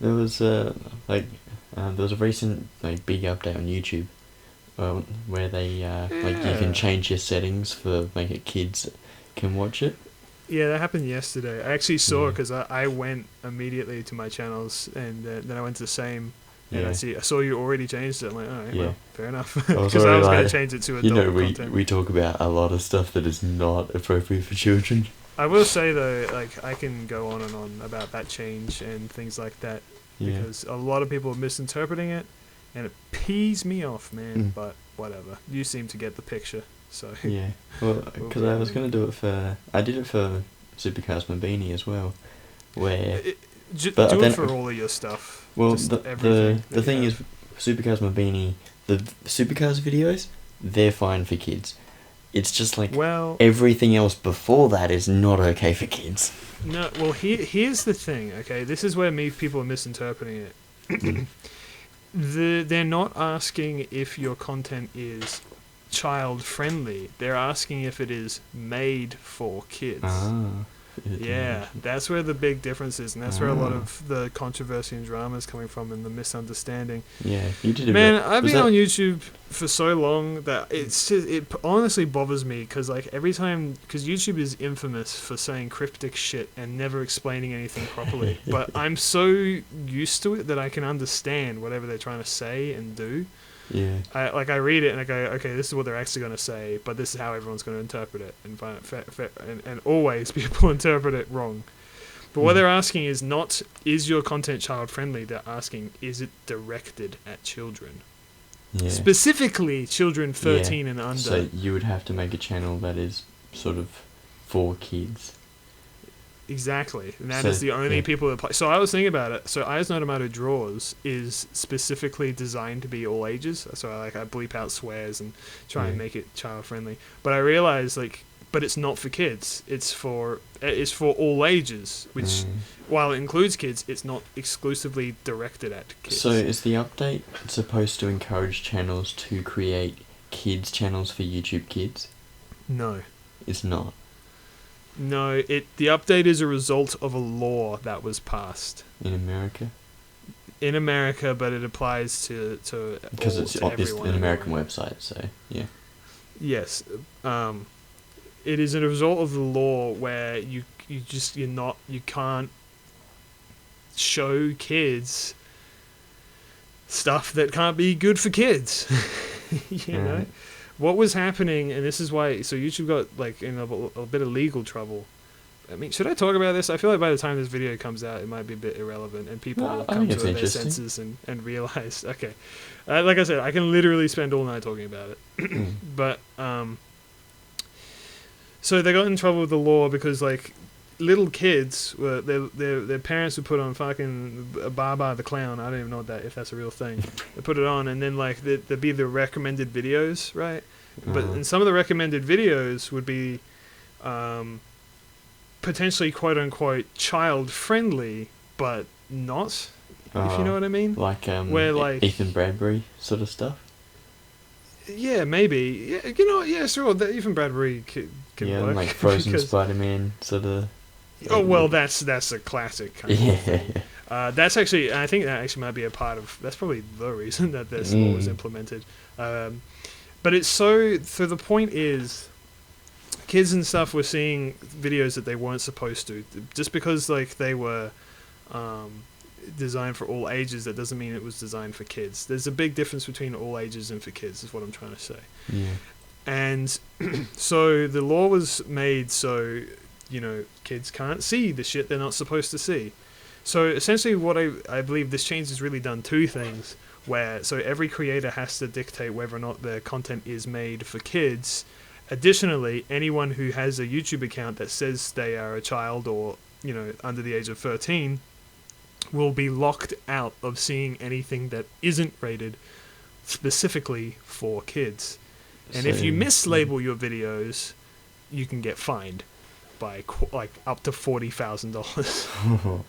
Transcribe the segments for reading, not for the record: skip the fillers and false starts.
There was there was a recent big update on YouTube, where they you can Yeah. change your settings for make it kids can watch it. Yeah, that happened yesterday. I actually saw it Yeah, because I went immediately to my channels and then I went to the same, and yeah, I saw you already changed it. I'm like, all right, yeah. well, fair enough, I was because I already was gonna like, change it to adult content. we talk about a lot of stuff that is not appropriate for children. I will say though, like I can go on and on about that change and things like that Yeah. because a lot of people are misinterpreting it, and it pees me off, man. Mm. But whatever, you seem to get the picture, so Yeah. Well, we'll because be I able was to. gonna do it for I did it for Supercars Mabeanie as well, where It, but do it then for all of your stuff, well just everything the that you thing have. is Supercars Mabeanie, the Supercars videos, they're fine for kids. It's just like Well, everything else before that is not okay for kids. no. Well, here's the thing. Okay, this is where people are misinterpreting Mm. it. They're not asking if your content is child friendly. They're asking if it is made for kids. Ah. Yeah, that's where the big difference is, and that's where a lot Ah. of the controversy and drama is coming from, and the misunderstanding. Yeah, you did a Man, bit. I've Was been that? on YouTube for so long that it honestly bothers me because like every time, because YouTube is infamous for saying cryptic shit and never explaining anything properly. But I'm so used to it that I can understand whatever they're trying to say and do. Yeah. I read it and I go, okay, this is what they're actually going to say, but this is how everyone's going to interpret it, and find it and always people interpret it wrong. But what Mm. they're asking is not, is your content child friendly? They're asking, is it directed at children? Yeah. Specifically, children 13 and under. So you would have to make a channel that is sort of for kids. Exactly. And that So, is the only yeah. people that play. So I was thinking about it. So Ihasnotomato Draws is specifically designed to be all ages. So I bleep out swears and try and Yeah. make it child friendly. But I realized but it's not for kids. It's for all ages, which Mm. while it includes kids, it's not exclusively directed at kids. So is the update supposed to encourage channels to create kids channels for YouTube Kids? No. It's not. No, the update is a result of a law that was passed In America? in America, but it applies to Because all, it's to everyone an in the American world. website, so yeah. Yes, it is a result of the law where you can't show kids stuff that can't be good for kids. you know Alright. what was happening, and this is why. So YouTube got like in a bit of legal trouble. I mean, should I talk about this? I feel like by the time this video comes out, it might be a bit irrelevant, and people No, will I come think to it's their interesting. senses and realize. Okay, like I said, I can literally spend all night talking about it. Mm. But so they got in trouble with the law because like little kids were their parents would put on fucking Baba the Clown. I don't even know if that's a real thing. They put it on, and then like there'd be the recommended videos, right? But Uh, and some of the recommended videos would be potentially quote unquote child friendly, but not. If you know what I mean. like Where, like- Ethan Bradbury sort of stuff. Yeah, maybe. Yeah, you know, yeah, sure. Even Bradbury can Yeah, work. like Frozen because- Spider-Man sort of. Oh well, that's a classic kind of Yeah. thing. That's actually, I think that actually might be a part of. That's probably the reason that this law was implemented. But it's so the point is, kids and stuff were seeing videos that they weren't supposed to, just because like they were designed for all ages. That doesn't mean it was designed for kids. There's a big difference between all ages and for kids. Is what I'm trying to say. Yeah. And so the law was made so, kids can't see the shit they're not supposed to see. So essentially what I believe this change has really done two things, where so every creator has to dictate whether or not their content is made for kids. Additionally, anyone who has a YouTube account that says they are a child or, under the age of 13 will be locked out of seeing anything that isn't rated specifically for kids. And if you mislabel your videos, you can get fined by like up to $40,000.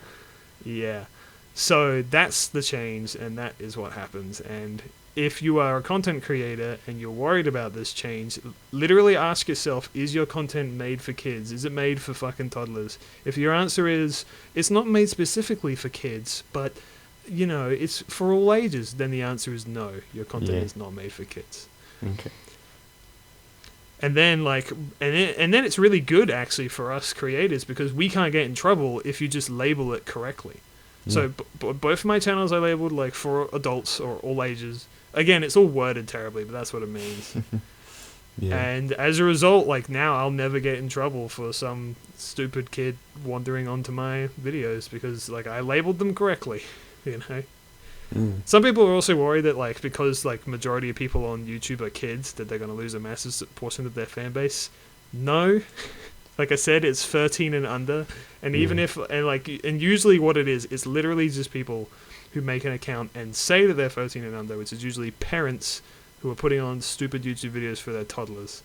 Yeah. So that's the change, and that is what happens. And if you are a content creator and you're worried about this change, literally ask yourself, is your content made for kids? Is it made for fucking toddlers? If your answer is, it's not made specifically for kids, but you know, it's for all ages, then the answer is no. Your content Yeah. is not made for kids. Okay. And then and then it's really good actually for us creators because we can't get in trouble if you just label it correctly. So both my channels I labeled like for adults or all ages. Again, it's all worded terribly, but that's what it means. Yeah. And as a result, like now I'll never get in trouble for some stupid kid wandering onto my videos because like I labeled them correctly, you know. Some people are also worried that like because like majority of people on YouTube are kids that they're going to lose a massive portion of their fan base. No. Like I said, it's 13 and under, and even if and usually what it is literally just people who make an account and say that they're 13 and under, which is usually parents who are putting on stupid YouTube videos for their toddlers.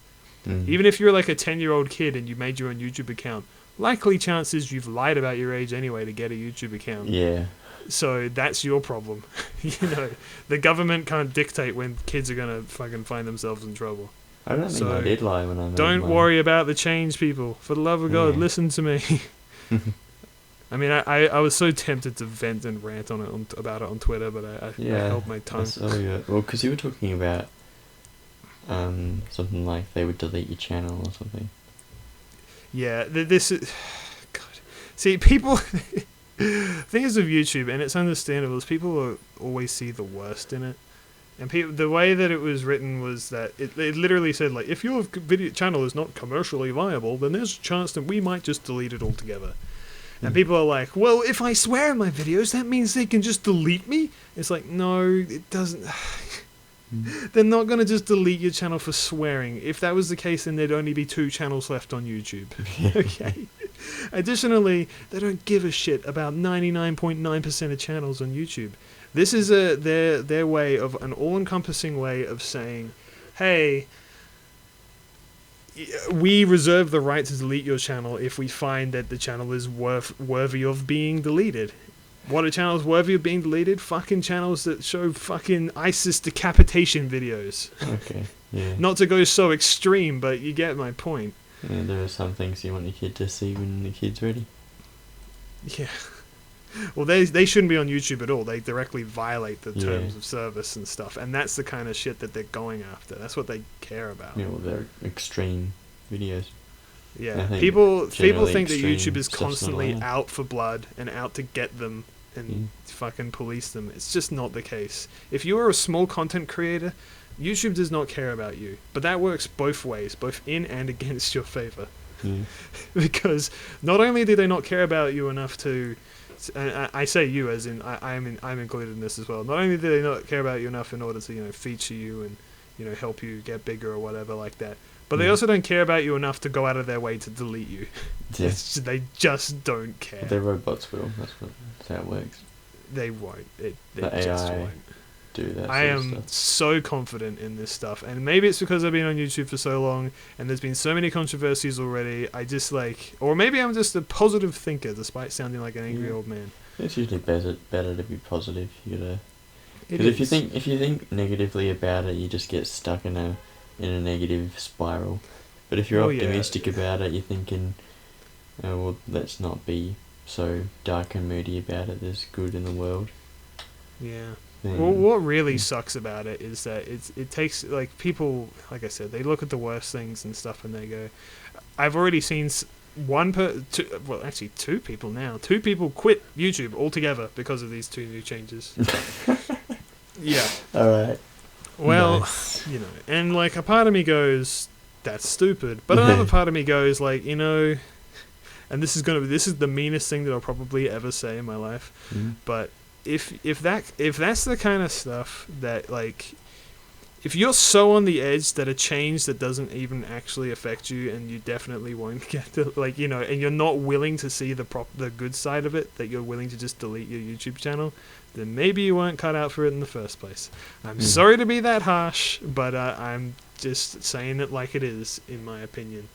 Even if you're like a 10-year-old kid and you made your own YouTube account, likely chances you've lied about your age anyway to get a YouTube account. Yeah. So that's your problem. You know, the government can't dictate when kids are gonna fucking find themselves in trouble. I don't think I did lie when I made Don't mine. worry about the change, people. For the love of God, Yeah. listen to me. I mean, I was so tempted to vent and rant on it about it on Twitter, but I held my tongue. Well, because you were talking about something like they would delete your channel or something. Yeah, this is... God. See, people... Things of YouTube, and it's understandable, is people always see the worst in it. And the way that it was written was that it literally said, like, if your video channel is not commercially viable, then there's a chance that we might just delete it altogether. And people are like, well, if I swear in my videos, that means they can just delete me? It's like, no, it doesn't. They're not going to just delete your channel for swearing. If that was the case, then there'd only be 2 channels left on YouTube. Okay? Additionally, they don't give a shit about 99.9% of channels on YouTube. This is their way of an all-encompassing way of saying, hey, we reserve the right to delete your channel if we find that the channel is worthy of being deleted. What are channels worthy of being deleted? Fucking channels that show fucking ISIS decapitation videos. Okay, yeah. Not to go so extreme, but you get my point. Yeah, there are some things you want your kid to see when the kid's ready. Yeah. Well, they shouldn't be on YouTube at all. They directly violate the terms of service and stuff. And that's the kind of shit that they're going after. That's what they care about. Yeah, well, they're extreme videos. Yeah, people think that YouTube is stuff's not constantly allowed. out for blood and out to get them and fucking police them. It's just not the case. If you are a small content creator, YouTube does not care about you. But that works both ways, both in and against your favor. Yeah. Because not only do they not care about you enough to... And I say you as in I'm included in this as well. Not only do they not care about you enough in order to feature you and help you get bigger or whatever like that, but they also don't care about you enough to go out of their way to delete you. Yeah. They just don't care. But their robots will. That's how it works. They won't. They The just AI won't. do that. I sort of am stuff. so confident in this stuff, and maybe it's because I've been on YouTube for so long, and there's been so many controversies already. I just or maybe I'm just a positive thinker, despite sounding like an angry old man. It's usually better to be positive. You gotta. It Because is. if you think negatively about it, you just get stuck in a negative spiral. But if you're optimistic about it, you're thinking, oh, well, let's not be so dark and moody about it. There's good in the world. Yeah. Then, Well, what really sucks about it is that it takes people, like I said, they look at the worst things and stuff and they go, I've already seen two people now. 2 people quit YouTube altogether because of these 2 new changes. Yeah. Alright. Well, Nice. and a part of me goes, that's stupid. But another part of me goes and this is the meanest thing that I'll probably ever say in my life. But if that's the kind of stuff that if you're so on the edge that a change that doesn't even actually affect you and you definitely won't get to and you're not willing to see the good side of it, that you're willing to just delete your YouTube channel, then maybe you weren't cut out for it in the first place. I'm sorry to be that harsh, but I'm just saying it like it is, in my opinion.